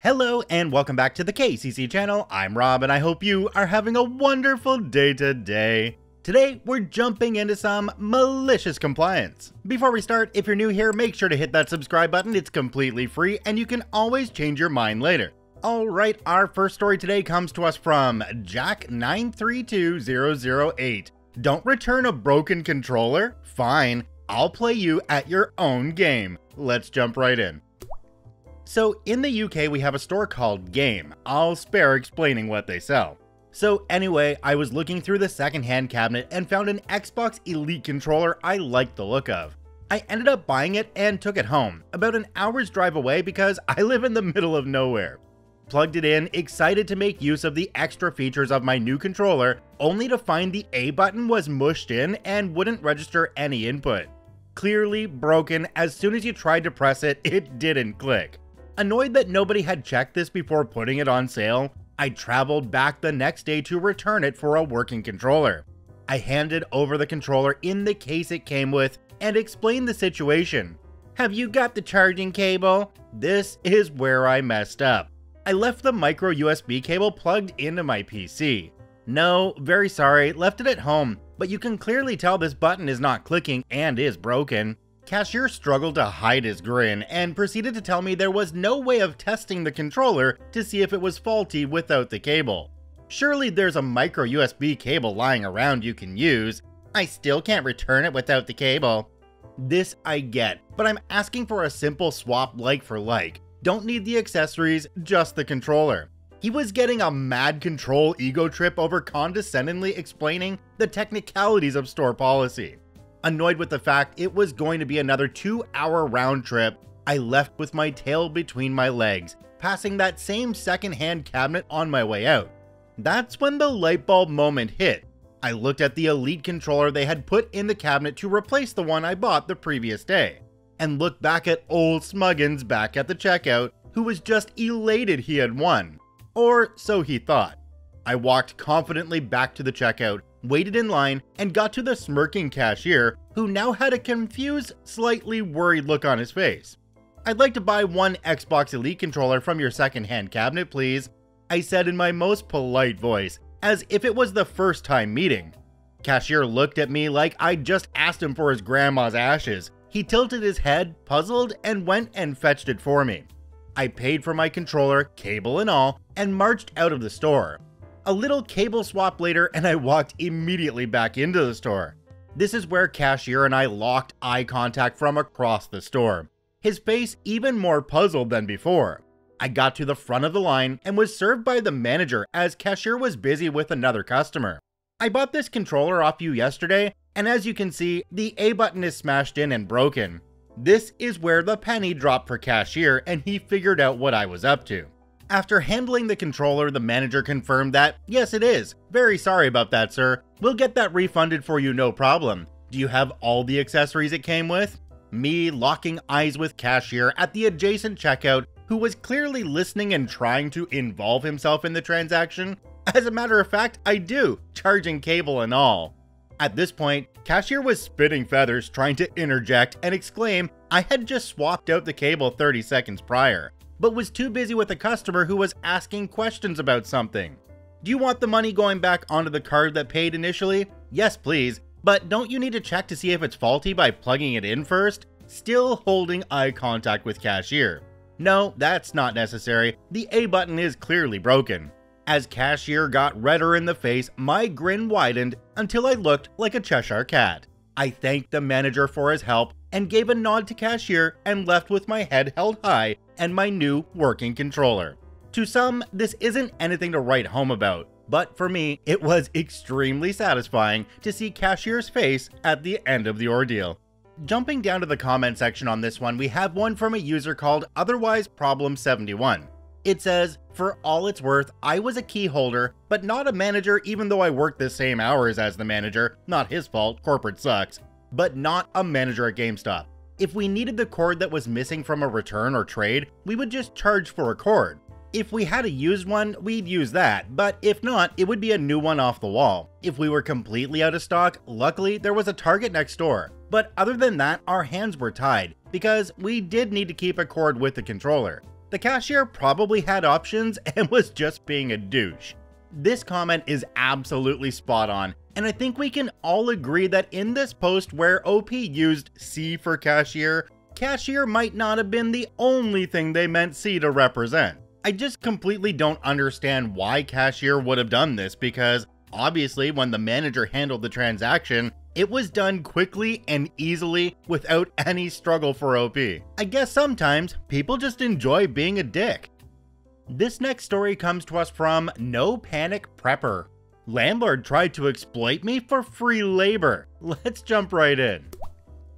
Hello and welcome back to the KCC channel. I'm Rob and I hope you are having a wonderful day today. Today, we're jumping into some malicious compliance. Before we start, if you're new here, make sure to hit that subscribe button. It's completely free and you can always change your mind later. Alright, our first story today comes to us from Jack932008. Don't return a broken controller? Fine, I'll play you at your own game. Let's jump right in. So in the UK, we have a store called Game. I'll spare explaining what they sell. So anyway, I was looking through the secondhand cabinet and found an Xbox Elite controller I liked the look of. I ended up buying it and took it home, about an hour's drive away because I live in the middle of nowhere. Plugged it in, excited to make use of the extra features of my new controller, only to find the A button was mushed in and wouldn't register any input. Clearly broken. As soon as you tried to press it, it didn't click. Annoyed that nobody had checked this before putting it on sale, I traveled back the next day to return it for a working controller. I handed over the controller in the case it came with and explained the situation. Have you got the charging cable? This is where I messed up. I left the micro USB cable plugged into my PC. No, very sorry, left it at home, but you can clearly tell this button is not clicking and is broken. Cashier struggled to hide his grin and proceeded to tell me there was no way of testing the controller to see if it was faulty without the cable. Surely there's a micro USB cable lying around you can use. I still can't return it without the cable. This I get, but I'm asking for a simple swap like for like. Don't need the accessories, just the controller. He was getting a mad control ego trip over condescendingly explaining the technicalities of store policy. Annoyed with the fact it was going to be another 2-hour round trip, I left with my tail between my legs, passing that same second-hand cabinet on my way out. That's when the light bulb moment hit. I looked at the Elite controller they had put in the cabinet to replace the one I bought the previous day, and looked back at old Smuggins back at the checkout, who was just elated he had won. Or so he thought. I walked confidently back to the checkout, waited in line, and got to the smirking cashier, who now had a confused, slightly worried look on his face. I'd like to buy one Xbox Elite controller from your second-hand cabinet, please, I said in my most polite voice, as if it was the first time meeting. Cashier looked at me like I'd just asked him for his grandma's ashes. He tilted his head, puzzled, and went and fetched it for me. I paid for my controller, cable and all, and marched out of the store. A little cable swap later and I walked immediately back into the store. This is where cashier and I locked eye contact from across the store, his face even more puzzled than before. I got to the front of the line and was served by the manager as cashier was busy with another customer. I bought this controller off you yesterday, and as you can see, the A button is smashed in and broken. This is where the penny dropped for cashier and he figured out what I was up to. After handling the controller, the manager confirmed that, yes it is. Very sorry about that, sir. We'll get that refunded for you, no problem. Do you have all the accessories it came with? Me locking eyes with cashier at the adjacent checkout, who was clearly listening and trying to involve himself in the transaction. As a matter of fact, I do, charging cable and all. At this point, cashier was spitting feathers trying to interject and exclaim I had just swapped out the cable 30 seconds prior, but was too busy with a customer who was asking questions about something. Do you want the money going back onto the card that paid initially? Yes, please, but don't you need to check to see if it's faulty by plugging it in first? Still holding eye contact with cashier. No, that's not necessary. The A button is clearly broken. As cashier got redder in the face, my grin widened until I looked like a Cheshire cat. I thanked the manager for his help and gave a nod to cashier and left with my head held high and my new working controller. To some, this isn't anything to write home about, but for me, it was extremely satisfying to see cashier's face at the end of the ordeal. Jumping down to the comment section on this one, we have one from a user called Otherwise Problem 71. It says, for all it's worth, I was a key holder, but not a manager even though I worked the same hours as the manager. Not his fault, corporate sucks. But not a manager at GameStop. If we needed the cord that was missing from a return or trade, we would just charge for a cord. If we had a used one, we'd use that, but if not, it would be a new one off the wall. If we were completely out of stock, luckily there was a Target next door. But other than that, our hands were tied, because we did need to keep a cord with the controller. The The cashier probably had options and was just being a douche. This comment is absolutely spot on, and I think we can all agree that in this post where OP used C for cashier, cashier might not have been the only thing they meant C to represent. I just completely don't understand why cashier would have done this, because obviously when the manager handled the transaction, it was done quickly and easily without any struggle for OP. I guess sometimes people just enjoy being a dick. This next story comes to us from nopanicprepper. Landlord tried to exploit me for free labor. Let's jump right in.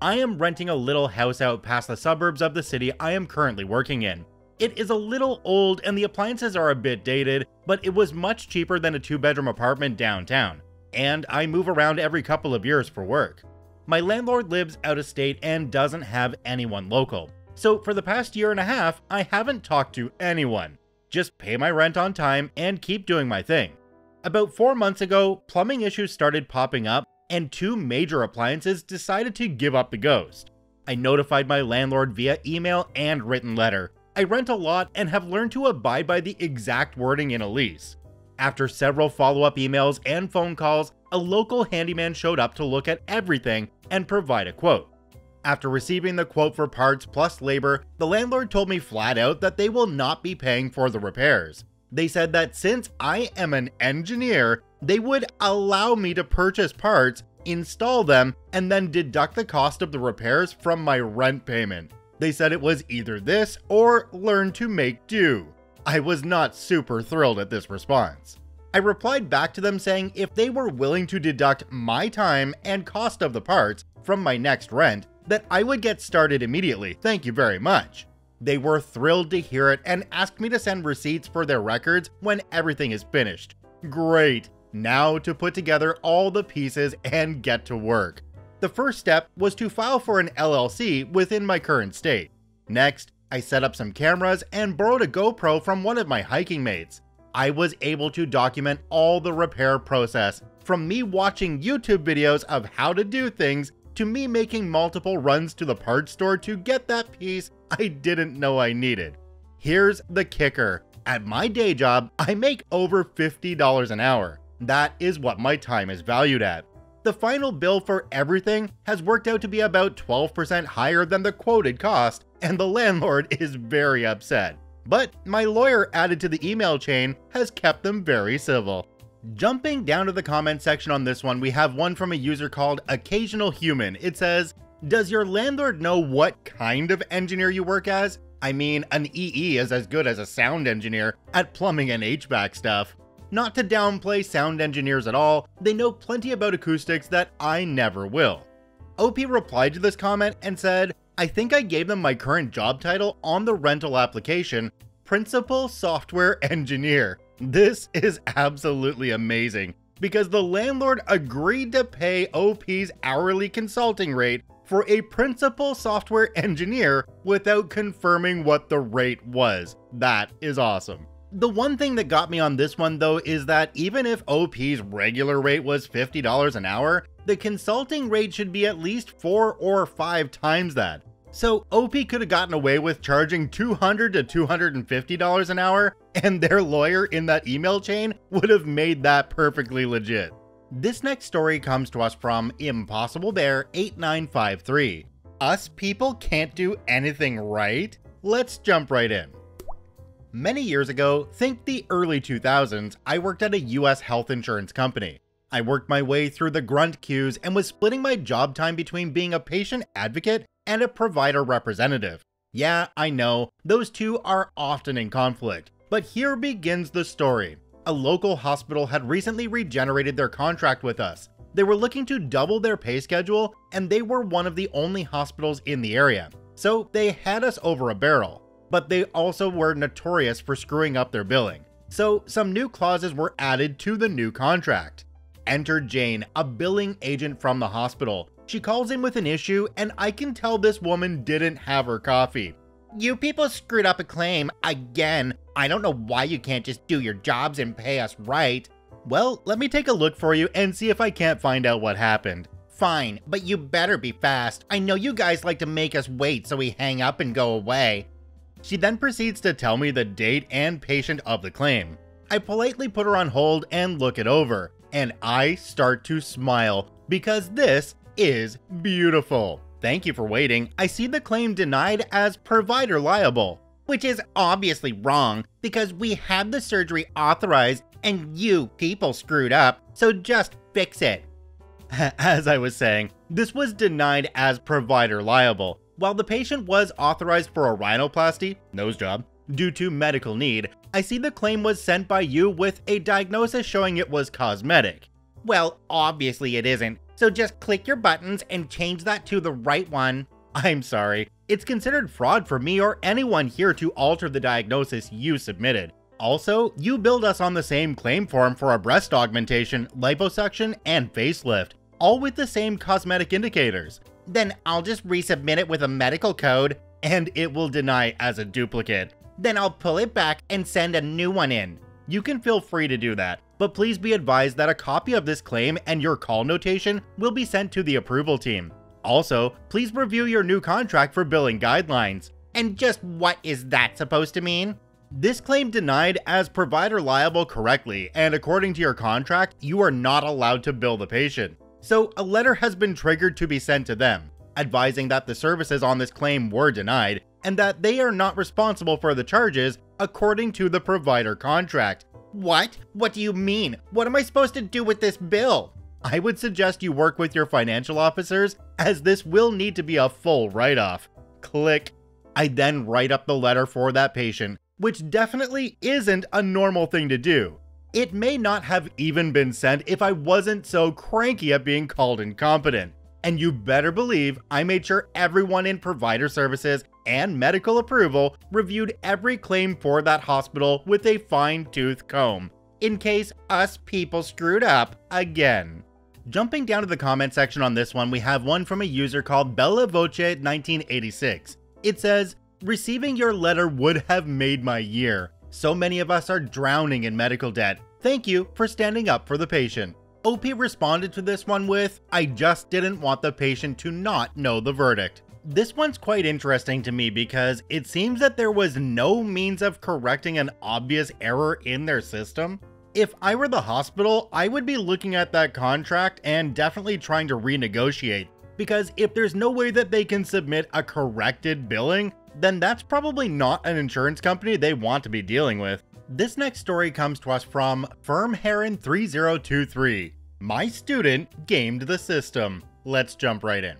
I am renting a little house out past the suburbs of the city I am currently working in. It is a little old and the appliances are a bit dated, but it was much cheaper than a 2-bedroom apartment downtown, and I move around every couple of years for work. My landlord lives out of state and doesn't have anyone local, so for the past year and a half, I haven't talked to anyone. Just pay my rent on time and keep doing my thing. About 4 months ago, plumbing issues started popping up and 2 major appliances decided to give up the ghost. I notified my landlord via email and written letter. I rent a lot and have learned to abide by the exact wording in a lease. After several follow-up emails and phone calls, a local handyman showed up to look at everything and provide a quote. After receiving the quote for parts plus labor, the landlord told me flat out that they will not be paying for the repairs. They said that since I am an engineer, they would allow me to purchase parts, install them, and then deduct the cost of the repairs from my rent payment. They said it was either this or learn to make do. I was not super thrilled at this response. I replied back to them saying if they were willing to deduct my time and cost of the parts from my next rent, that I would get started immediately, thank you very much. They were thrilled to hear it and asked me to send receipts for their records when everything is finished. Great, now to put together all the pieces and get to work. The first step was to file for an LLC within my current state. Next, I set up some cameras and borrowed a GoPro from one of my hiking mates. I was able to document all the repair process, from me watching YouTube videos of how to do things to me making multiple runs to the parts store to get that piece I didn't know I needed. Here's the kicker. At my day job, I make over $50 an hour. That is what my time is valued at. The final bill for everything has worked out to be about 12% higher than the quoted cost, and the landlord is very upset. But my lawyer added to the email chain has kept them very civil. Jumping down to the comment section on this one, we have one from a user called Occasional Human. It says, does your landlord know what kind of engineer you work as? I mean, an EE is as good as a sound engineer at plumbing and HVAC stuff. Not to downplay sound engineers at all, they know plenty about acoustics that I never will. OP replied to this comment and said, I think I gave them my current job title on the rental application, Principal Software Engineer. This is absolutely amazing, because the landlord agreed to pay OP's hourly consulting rate for a principal software engineer without confirming what the rate was. That is awesome. The one thing that got me on this one though is that even if OP's regular rate was $50 an hour, the consulting rate should be at least 4 or 5 times that. So OP could have gotten away with charging $200 to $250 an hour, and their lawyer in that email chain would have made that perfectly legit. This next story comes to us from Impossible Bear 8953. Us people can't do anything right? Let's jump right in. Many years ago, think the early 2000s, I worked at a US health insurance company. I worked my way through the grunt queues and was splitting my job time between being a patient advocate and a provider representative. Yeah, I know, those two are often in conflict, but here begins the story. A local hospital had recently regenerated their contract with us. They were looking to double their pay schedule, and they were one of the only hospitals in the area, so they had us over a barrel. But they also were notorious for screwing up their billing. So some new clauses were added to the new contract. Enter Jane, a billing agent from the hospital. She calls in with an issue, and I can tell this woman didn't have her coffee. You people screwed up a claim again. I don't know why you can't just do your jobs and pay us right. Well, let me take a look for you and see if I can't find out what happened. Fine, but you better be fast. I know you guys like to make us wait so we hang up and go away. She then proceeds to tell me the date and patient of the claim. I politely put her on hold and look it over, and I start to smile because this is beautiful. Thank you for waiting. I see the claim denied as provider liable, which is obviously wrong because we had the surgery authorized and you people screwed up, so just fix it. As I was saying, this was denied as provider liable. While the patient was authorized for a rhinoplasty, nose job, due to medical need, I see the claim was sent by you with a diagnosis showing it was cosmetic. Well, obviously it isn't, so just click your buttons and change that to the right one. I'm sorry, it's considered fraud for me or anyone here to alter the diagnosis you submitted. Also, you billed us on the same claim form for a breast augmentation, liposuction, and facelift, all with the same cosmetic indicators. Then I'll just resubmit it with a medical code, and it will deny as a duplicate. Then I'll pull it back and send a new one in. You can feel free to do that, but please be advised that a copy of this claim and your call notation will be sent to the approval team. Also, please review your new contract for billing guidelines. And just what is that supposed to mean? This claim denied as provider liable correctly, and according to your contract, you are not allowed to bill the patient. So a letter has been triggered to be sent to them, advising that the services on this claim were denied, and that they are not responsible for the charges according to the provider contract. What? What do you mean? What am I supposed to do with this bill? I would suggest you work with your financial officers, as this will need to be a full write-off. Click. I then write up the letter for that patient, which definitely isn't a normal thing to do. It may not have even been sent if I wasn't so cranky at being called incompetent. And you better believe I made sure everyone in provider services and medical approval reviewed every claim for that hospital with a fine-tooth comb, in case us people screwed up again. Jumping down to the comment section on this one, we have one from a user called BellaVoce1986. It says, "Receiving your letter would have made my year. So many of us are drowning in medical debt. Thank you for standing up for the patient." OP responded to this one with, "I just didn't want the patient to not know the verdict." This one's quite interesting to me because it seems that there was no means of correcting an obvious error in their system. If I were the hospital, I would be looking at that contract and definitely trying to renegotiate, because if there's no way that they can submit a corrected billing, then that's probably not an insurance company they want to be dealing with. This next story comes to us from FirmHeron3023. My student gamed the system. Let's jump right in.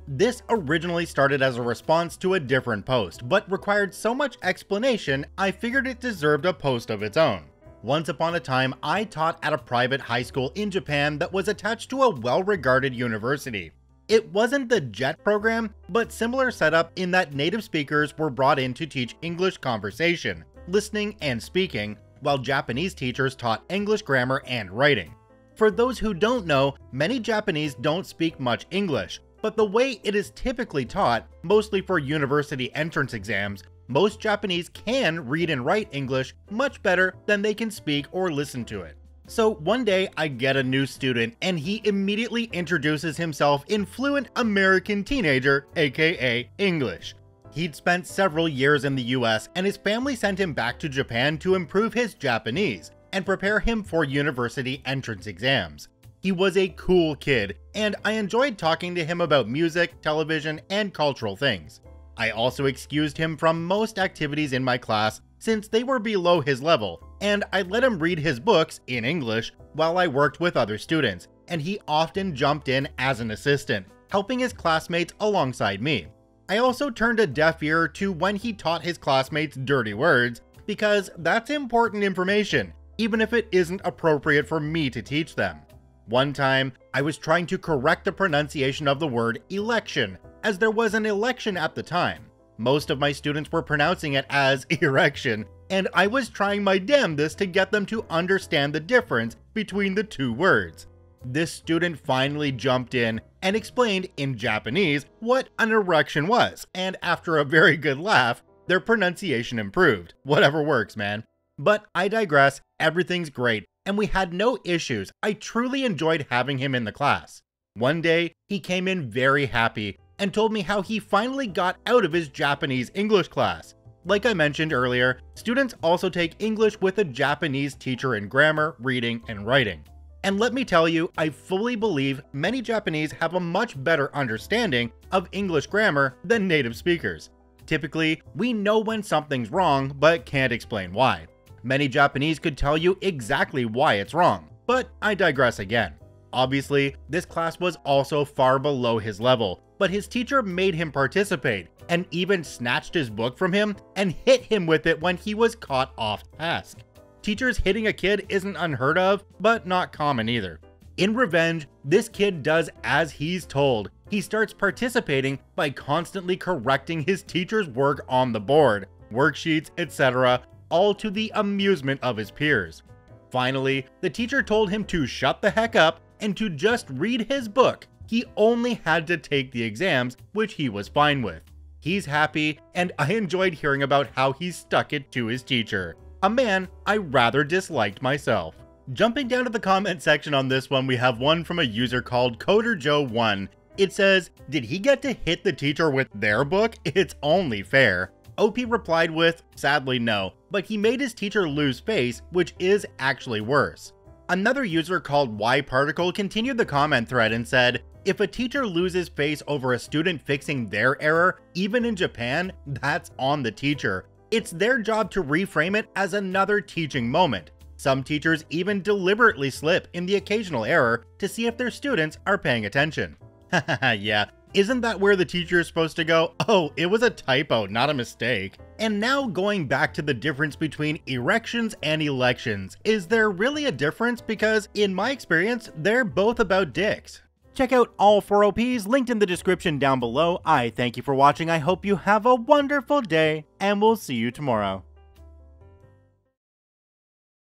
This originally started as a response to a different post, but required so much explanation, I figured it deserved a post of its own. Once upon a time, I taught at a private high school in Japan that was attached to a well-regarded university. It wasn't the JET program, but similar setup in that native speakers were brought in to teach English conversation, listening and speaking, while Japanese teachers taught English grammar and writing. For those who don't know, many Japanese don't speak much English, but the way it is typically taught, mostly for university entrance exams, most Japanese can read and write English much better than they can speak or listen to it. So one day I get a new student and he immediately introduces himself in fluent American teenager, aka English. He'd spent several years in the US and his family sent him back to Japan to improve his Japanese and prepare him for university entrance exams. He was a cool kid, and I enjoyed talking to him about music, television, and cultural things. I also excused him from most activities in my class since they were below his level, and I let him read his books in English while I worked with other students, and he often jumped in as an assistant, helping his classmates alongside me. I also turned a deaf ear to when he taught his classmates dirty words, because that's important information, even if it isn't appropriate for me to teach them. One time, I was trying to correct the pronunciation of the word election, as there was an election at the time. Most of my students were pronouncing it as erection, and I was trying my damnedest to get them to understand the difference between the two words. This student finally jumped in and explained in Japanese what an erection was, and after a very good laugh, their pronunciation improved. Whatever works, man. But I digress, everything's great, and we had no issues. I truly enjoyed having him in the class. One day, he came in very happy and told me how he finally got out of his Japanese English class. Like I mentioned earlier, students also take English with a Japanese teacher in grammar, reading, and writing. And let me tell you, I fully believe many Japanese have a much better understanding of English grammar than native speakers. Typically, we know when something's wrong, but can't explain why. Many Japanese could tell you exactly why it's wrong, but I digress again. Obviously, this class was also far below his level, but his teacher made him participate, and even snatched his book from him and hit him with it when he was caught off task. Teachers hitting a kid isn't unheard of, but not common either. In revenge, this kid does as he's told. He starts participating by constantly correcting his teacher's work on the board, worksheets, etc., all to the amusement of his peers. Finally, the teacher told him to shut the heck up and to just read his book. He only had to take the exams, which he was fine with. He's happy, and I enjoyed hearing about how he stuck it to his teacher, a man I rather disliked myself. Jumping down to the comment section on this one, we have one from a user called CoderJoe1. It says, "Did he get to hit the teacher with their book? It's only fair." OP replied with, "Sadly no, but he made his teacher lose face, which is actually worse." Another user called YParticle continued the comment thread and said, "If a teacher loses face over a student fixing their error, even in Japan, that's on the teacher. It's their job to reframe it as another teaching moment. Some teachers even deliberately slip in the occasional error to see if their students are paying attention." Haha, yeah. Isn't that where the teacher is supposed to go? Oh, it was a typo, not a mistake. And now going back to the difference between erections and elections, is there really a difference? Because in my experience, they're both about dicks. Check out all 4 OPs linked in the description down below. I thank you for watching. I hope you have a wonderful day, and we'll see you tomorrow.